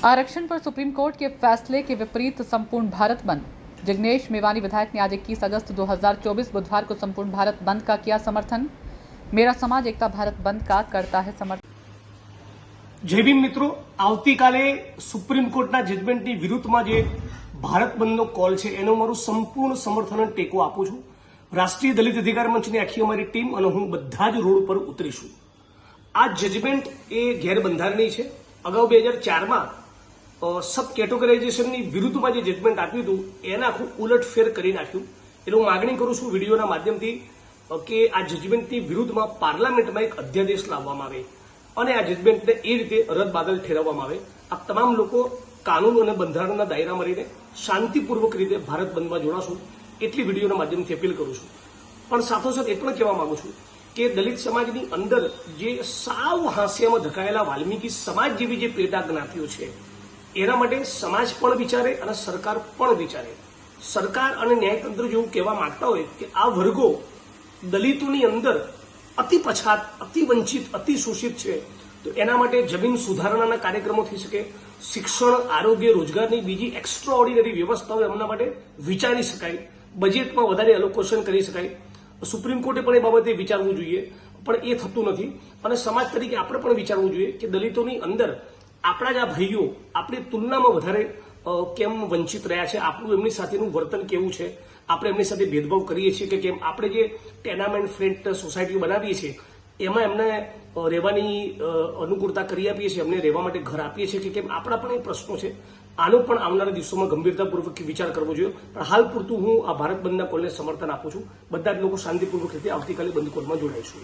आरक्षण पर supreme court के फैसले के विपरीत संपूर्ण भारत बंद। जिग्नेश मेवानी विधायक ने आज 21 अगस्त 2024 बुधवार को संपूर्ण भारत बंद का किया समर्थन। मेरा समाज एकता भारत बंद का करता है समर्थन। जय भीम मित्रों, આવતીકાલે સુપ્રીમ કોર્ટના જજમેન્ટની વિરુદ્ધમાં જે ભારત બંધનો કોલ છે એનો મારું સંપૂર્ણ સમર્થન અને ટેકો આપું છું। રાષ્ટ્રીય દલિત અધિકાર મંચની આખી અમારી ટીમ અને હું બધા જ રોડ પર ઉતરીશું। આ જજમેન્ટ એ ગેરબંધારણીય છે। અગાઉ 2004માં સબ કેટેગરાઇઝેશનની વિરુદ્ધમાં જે જજમેન્ટ આપ્યું હતું એને આખું ઉલટફેર કરી નાખ્યું। એટલે હું માગણી કરું છું વિડીયોના માધ્યમથી કે આ જજમેન્ટની વિરુદ્ધમાં પાર્લામેન્ટમાં એક અધ્યાદેશ લાવવામાં આવે અને આ જજમેન્ટને એ રીતે રદબાતલ ઠેરવવામાં આવે। આ તમામ લોકો કાનૂન અને બંધારણના દાયરામાં રહીને શાંતિપૂર્વક રીતે ભારત બંધમાં જોડાશું એટલી વિડીયોના માધ્યમથી અપીલ કરું છું। પણ સાથોસાથ એ પણ કહેવા માંગુ છું કે દલિત સમાજની અંદર જે સાવ હાસ્યમાં ધકાયેલા વાલ્મીકી સમાજ જેવી જે પેટા જ્ઞાતિઓ છે એના માટે સમાજ પણ વિચારે અને સરકાર પણ વિચારે। સરકાર અને ન્યાયતંત્ર જેવું કહેવા માંગતા હોય કે આ વર્ગો દલિતોની અંદર અતિ પછાત, અતિ વંચિત, અતિ શોષિત છે તો એના માટે જમીન સુધારણાના કાર્યક્રમો થઈ શકે, શિક્ષણ, આરોગ્ય, રોજગારની બીજી એક્સ્ટ્રા ઓર્ડિનરી વ્યવસ્થાઓ એમના માટે વિચારી શકાય, બજેટમાં વધારે એલોકેશન કરી શકાય। સુપ્રીમ કોર્ટે પણ એ બાબતે વિચારવું જોઈએ, પણ એ થતું નથી। અને સમાજ તરીકે આપણે પણ વિચારવું જોઈએ કે દલિતોની અંદર આપણા જ આ ભાઈઓ આપણી તુલનામાં વધારે કેમ વંચિત રહ્યા છે, આપણું એમની સાથેનું વર્તન કેવું છે, આપણે એમની સાથે ભેદભાવ કરીએ છીએ કે કેમ, આપણે જે ટેનામેન્ટ ફ્રેન્ડ સોસાયટીઓ બનાવીએ છીએ એમાં એમને રહેવાની અનુકૂળતા કરી આપીએ છીએ, એમને રહેવા માટે ઘર આપીએ છીએ કે કેમ, આપણા પણ એ પ્રશ્નો છે। આનો પણ આવનારા દિવસોમાં ગંભીરતાપૂર્વક વિચાર કરવો જોઈએ। પણ હાલ પૂરતું હું આ ભારત બંધના કોલને સમર્થન આપું છું। બધા જ લોકો શાંતિપૂર્વક રીતે આવતીકાલે બંધ કોલમાં જોડાઈશું।